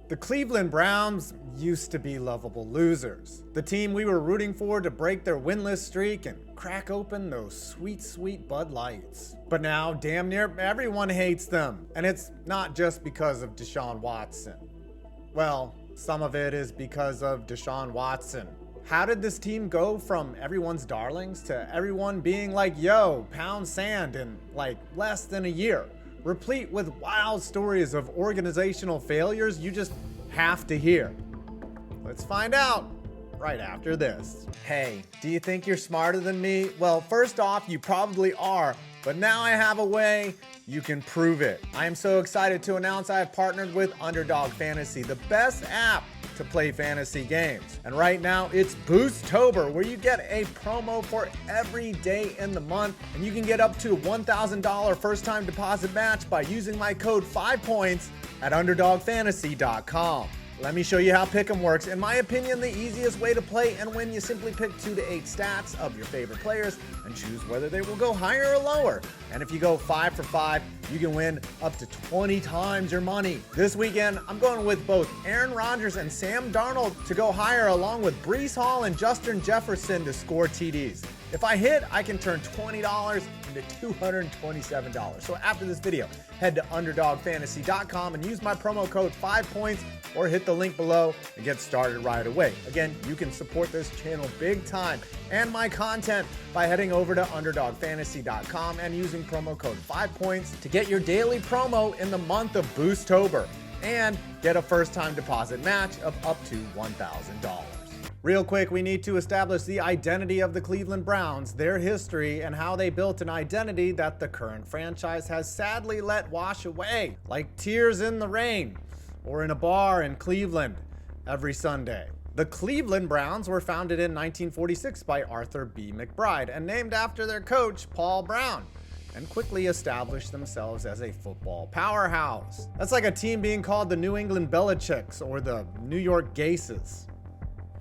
The Cleveland Browns used to be lovable losers. The team we were rooting for to break their winless streak and crack open those sweet, sweet Bud Lights. But now, damn near everyone hates them. And it's not just because of Deshaun Watson. Well, some of it is because of Deshaun Watson. How did this team go from everyone's darlings to everyone being like, yo, pound sand in like less than a year? Replete with wild stories of organizational failures you just have to hear. Let's find out right after this. Hey, do you think you're smarter than me? Well, first off, you probably are, but now I have a way you can prove it. I am so excited to announce I have partnered with Underdog Fantasy, the best app to play fantasy games. And right now it's Boosttober, where you get a promo for every day in the month, and you can get up to a $1,000 first time deposit match by using my code 5points at underdogfantasy.com. Let me show you how Pick'em works. In my opinion, the easiest way to play and win, you simply pick 2 to 8 stats of your favorite players and choose whether they will go higher or lower. And if you go 5 for 5, you can win up to 20 times your money. This weekend, I'm going with both Aaron Rodgers and Sam Darnold to go higher, along with Breece Hall and Justin Jefferson to score TDs. If I hit, I can turn $20 into $227. So after this video, head to underdogfantasy.com and use my promo code 5points, or hit the link below and get started right away. Again, you can support this channel big time and my content by heading over to underdogfantasy.com and using promo code 5points to get your daily promo in the month of Boosttober and get a first time deposit match of up to $1,000. Real quick, we need to establish the identity of the Cleveland Browns, their history, and how they built an identity that the current franchise has sadly let wash away, like tears in the rain or in a bar in Cleveland every Sunday. The Cleveland Browns were founded in 1946 by Arthur B. McBride and named after their coach, Paul Brown, and quickly established themselves as a football powerhouse. That's like a team being called the New England Belichicks or the New York Gases.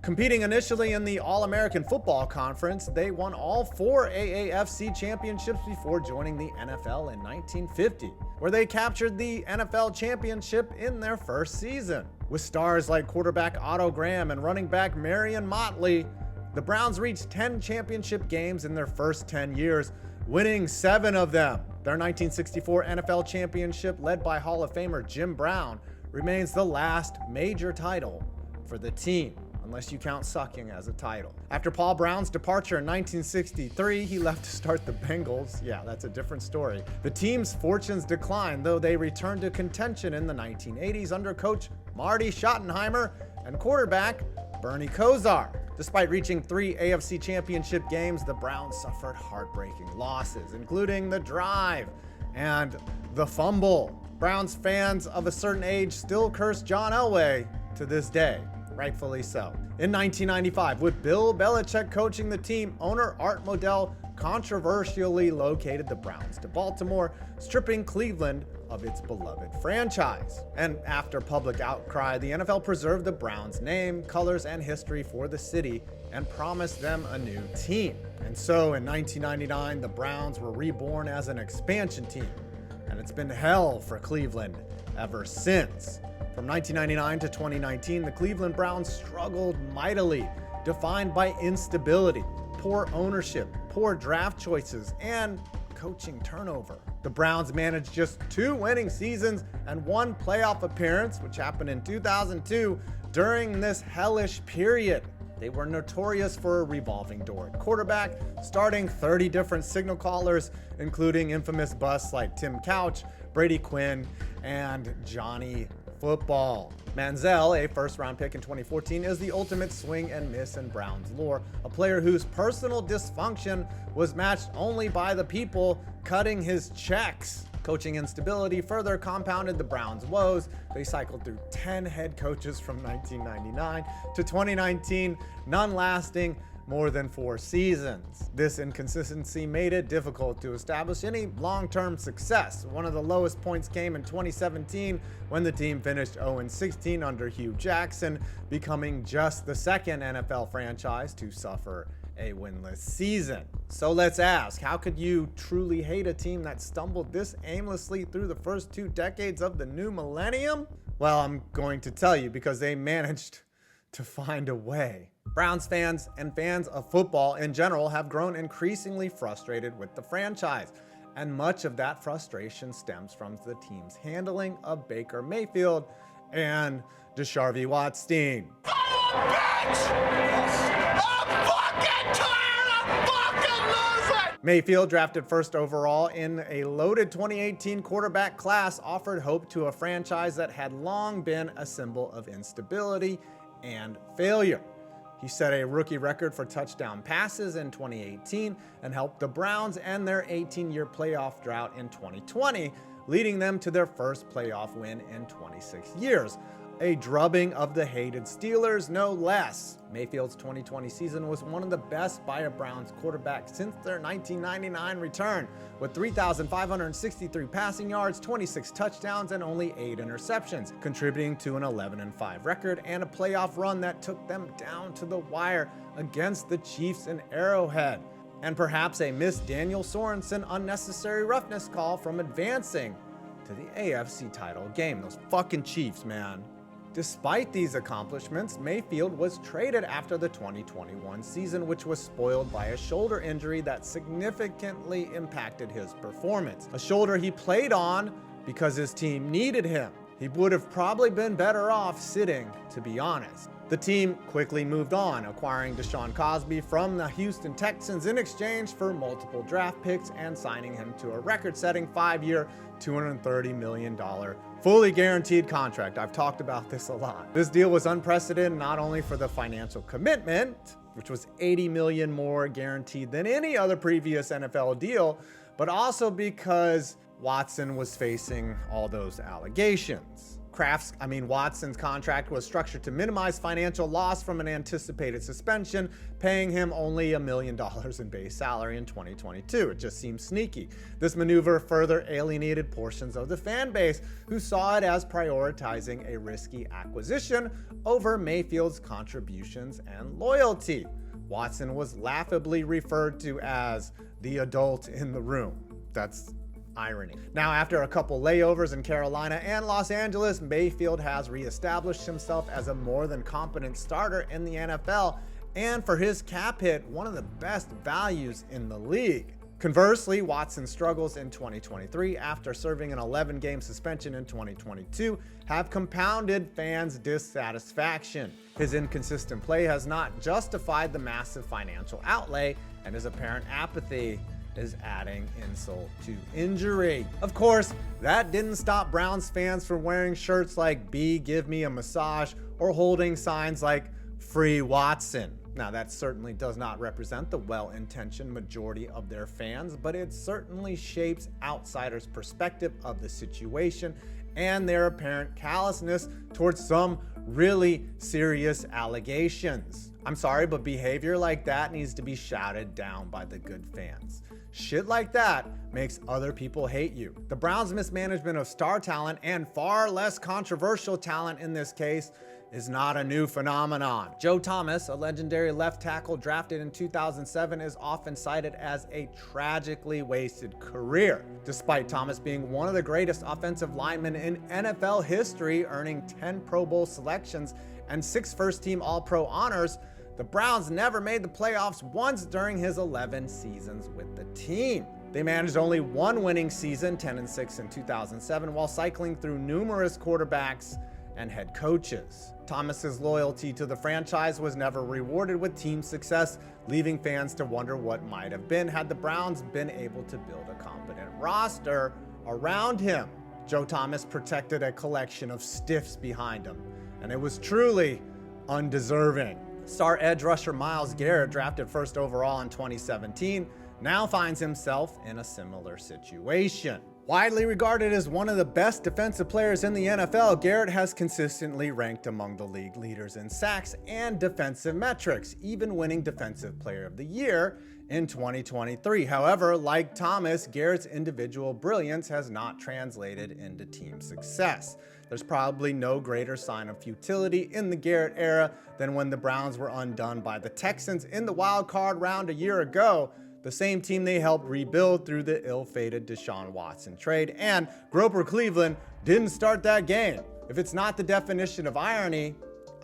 Competing initially in the All-American Football Conference, they won all 4 AAFC championships before joining the NFL in 1950, where they captured the NFL championship in their first season. With stars like quarterback Otto Graham and running back Marion Motley, the Browns reached 10 championship games in their first 10 years, winning 7 of them. Their 1964 NFL championship, led by Hall of Famer Jim Brown, remains the last major title for the team, unless you count sucking as a title. After Paul Brown's departure in 1963, he left to start the Bengals. Yeah, that's a different story. The team's fortunes declined, though they returned to contention in the 1980s under coach Marty Schottenheimer and quarterback Bernie Kosar. Despite reaching 3 AFC championship games, the Browns suffered heartbreaking losses, including the drive and the fumble. Browns fans of a certain age still curse John Elway to this day. Rightfully so. In 1995, with Bill Belichick coaching the team, owner Art Modell controversially located the Browns to Baltimore, stripping Cleveland of its beloved franchise. And after public outcry, the NFL preserved the Browns' name, colors, and history for the city and promised them a new team. And so in 1999, the Browns were reborn as an expansion team, and it's been hell for Cleveland ever since. From 1999 to 2019, the Cleveland Browns struggled mightily, defined by instability, poor ownership, poor draft choices, and coaching turnover. The Browns managed just 2 winning seasons and 1 playoff appearance, which happened in 2002. During this hellish period, they were notorious for a revolving door at quarterback, starting 30 different signal callers, including infamous busts like Tim Couch, Brady Quinn, and Johnny Football. Manziel, a first-round pick in 2014, is the ultimate swing and miss in Browns lore, a player whose personal dysfunction was matched only by the people cutting his checks. Coaching instability further compounded the Browns' woes. They cycled through 10 head coaches from 1999 to 2019, none lasting more than 4 seasons. This inconsistency made it difficult to establish any long-term success. One of the lowest points came in 2017 when the team finished 0-16 under Hugh Jackson, becoming just the second NFL franchise to suffer a winless season. So let's ask, how could you truly hate a team that stumbled this aimlessly through the first 2 decades of the new millennium? Well, I'm going to tell you because they managed to find a way. Browns fans and fans of football in general have grown increasingly frustrated with the franchise, and much of that frustration stems from the team's handling of Baker Mayfield and Mayfield-Watson. Mayfield, drafted first overall in a loaded 2018 quarterback class, offered hope to a franchise that had long been a symbol of instability and failure. He set a rookie record for touchdown passes in 2018 and helped the Browns end their 18-year playoff drought in 2020, leading them to their first playoff win in 26 years. A drubbing of the hated Steelers, no less. Mayfield's 2020 season was one of the best by a Browns quarterback since their 1999 return, with 3,563 passing yards, 26 touchdowns, and only 8 interceptions, contributing to an 11-5 record and a playoff run that took them down to the wire against the Chiefs in Arrowhead, and perhaps a missed Daniel Sorensen unnecessary roughness call from advancing to the AFC title game. Those fucking Chiefs, man. Despite these accomplishments, Mayfield was traded after the 2021 season, which was spoiled by a shoulder injury that significantly impacted his performance. A shoulder he played on because his team needed him. He would have probably been better off sitting, to be honest. The team quickly moved on, acquiring Deshaun Cosby from the Houston Texans in exchange for multiple draft picks and signing him to a record-setting 5-year, $230 million fully guaranteed contract. I've talked about this a lot. This deal was unprecedented not only for the financial commitment, which was $80 million more guaranteed than any other previous NFL deal, but also because Watson was facing all those allegations. Watson's contract was structured to minimize financial loss from an anticipated suspension, paying him only $1 million in base salary in 2022. It just seems sneaky. This maneuver further alienated portions of the fan base who saw it as prioritizing a risky acquisition over Mayfield's contributions and loyalty. Watson was laughably referred to as the adult in the room. That's irony. Now, after a couple layovers in Carolina and Los Angeles, Mayfield has reestablished himself as a more than competent starter in the NFL, and for his cap hit, one of the best values in the league. Conversely, Watson's struggles in 2023 after serving an 11-game suspension in 2022 have compounded fans' dissatisfaction. His inconsistent play has not justified the massive financial outlay, and his apparent apathy is adding insult to injury. Of course, that didn't stop Browns fans from wearing shirts like "B, give me a massage," or holding signs like "Free Watson." Now, that certainly does not represent the well-intentioned majority of their fans, but it certainly shapes outsiders' perspective of the situation and their apparent callousness towards some really serious allegations. I'm sorry, but behavior like that needs to be shouted down by the good fans. Shit like that makes other people hate you. The Browns' mismanagement of star talent, and far less controversial talent in this case, is not a new phenomenon. Joe Thomas, a legendary left tackle drafted in 2007, is often cited as a tragically wasted career. Despite Thomas being one of the greatest offensive linemen in NFL history, earning 10 Pro Bowl selections and 6 first-team All-Pro honors, the Browns never made the playoffs once during his 11 seasons with the team. They managed only one winning season, 10-6 in 2007, while cycling through numerous quarterbacks and head coaches. Thomas's loyalty to the franchise was never rewarded with team success, leaving fans to wonder what might have been had the Browns been able to build a competent roster around him. Joe Thomas protected a collection of stiffs behind him, and it was truly undeserving. Star edge rusher Myles Garrett, drafted first overall in 2017, now finds himself in a similar situation. Widely regarded as one of the best defensive players in the NFL, Garrett has consistently ranked among the league leaders in sacks and defensive metrics, even winning Defensive Player of the Year in 2023. However, like Thomas, Garrett's individual brilliance has not translated into team success. There's probably no greater sign of futility in the Garrett era than when the Browns were undone by the Texans in the wild card round a year ago, the same team they helped rebuild through the ill-fated Deshaun Watson trade, and Groper Cleveland didn't start that game. If it's not the definition of irony,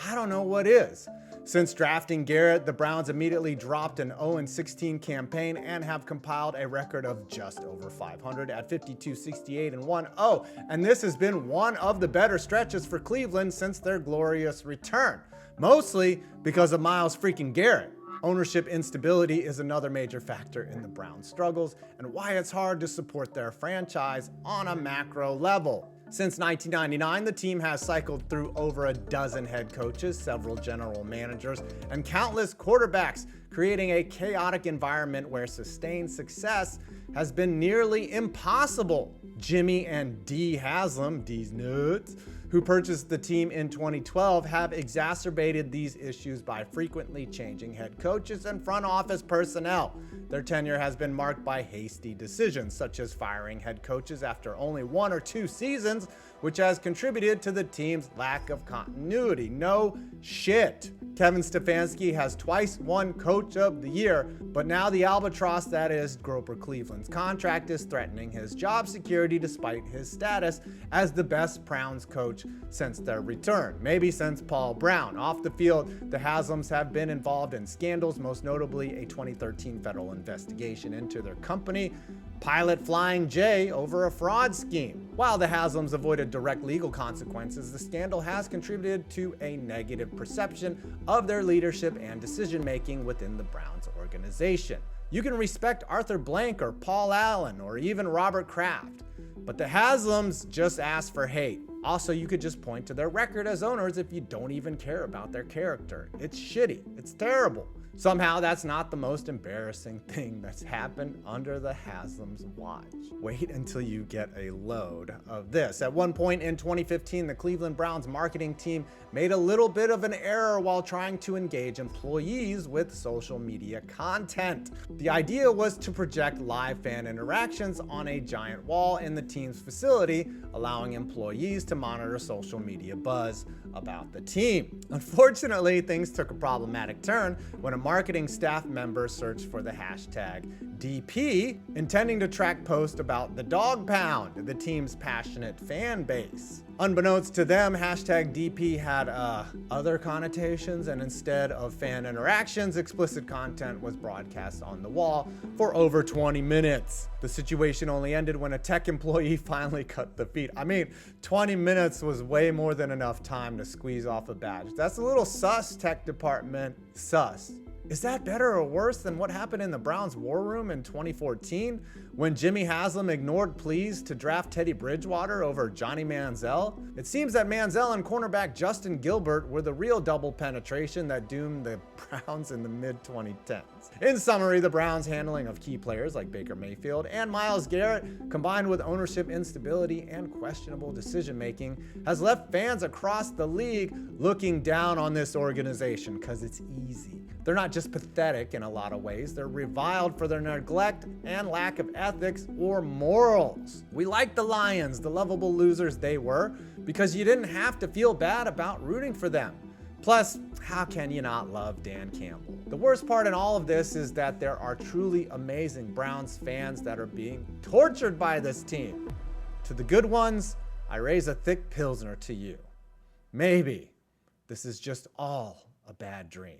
I don't know what is. Since drafting Garrett, the Browns immediately dropped an 0-16 campaign and have compiled a record of just over 500 at 52-68-1. And this has been one of the better stretches for Cleveland since their glorious return, mostly because of Myles freaking Garrett. Ownership instability is another major factor in the Browns' struggles and why it's hard to support their franchise on a macro level. Since 1999, the team has cycled through over a dozen head coaches, several general managers, and countless quarterbacks, creating a chaotic environment where sustained success has been nearly impossible. Jimmy and Dee Haslam, Dee's nuts, who purchased the team in 2012, have exacerbated these issues by frequently changing head coaches and front office personnel. Their tenure has been marked by hasty decisions, such as firing head coaches after only 1 or 2 seasons, which has contributed to the team's lack of continuity. No shit. Kevin Stefanski has twice won Coach of the Year, but now the albatross that is Grover Cleveland's contract is threatening his job security despite his status as the best Browns coach since their return, maybe since Paul Brown. Off the field, the Haslams have been involved in scandals, most notably a 2013 federal investigation into their company, Pilot Flying J, over a fraud scheme. While the Haslams avoided direct legal consequences, the scandal has contributed to a negative perception of their leadership and decision-making within the Browns organization. You can respect Arthur Blank or Paul Allen or even Robert Kraft, but the Haslams just ask for hate. Also, you could just point to their record as owners if you don't even care about their character. It's shitty. It's terrible. Somehow, that's not the most embarrassing thing that's happened under the Haslams' watch. Wait until you get a load of this. At one point in 2015, the Cleveland Browns marketing team made a little bit of an error while trying to engage employees with social media content. The idea was to project live fan interactions on a giant wall in the team's facility, allowing employees to monitor social media buzz about the team. Unfortunately, things took a problematic turn when a marketing staff member searched for the hashtag DP, intending to track posts about the dog pound, the team's passionate fan base. Unbeknownst to them, hashtag DP had other connotations, and instead of fan interactions, explicit content was broadcast on the wall for over 20 minutes. The situation only ended when a tech employee finally cut the feed. I mean, 20 minutes was way more than enough time to squeeze off a badge. That's a little sus, tech department. Sus. Is that better or worse than what happened in the Browns' war room in 2014 when Jimmy Haslam ignored pleas to draft Teddy Bridgewater over Johnny Manziel? It seems that Manziel and cornerback Justin Gilbert were the real double penetration that doomed the Browns in the mid-2010s. In summary, the Browns' handling of key players like Baker Mayfield and Myles Garrett, combined with ownership instability and questionable decision-making, has left fans across the league looking down on this organization because it's easy. They're not just pathetic in a lot of ways, they're reviled for their neglect and lack of ethics or morals. We like the Lions, the lovable losers they were, because you didn't have to feel bad about rooting for them. Plus, how can you not love Dan Campbell? The worst part in all of this is that there are truly amazing Browns fans that are being tortured by this team. To the good ones, I raise a thick Pilsner to you. Maybe this is just all a bad dream.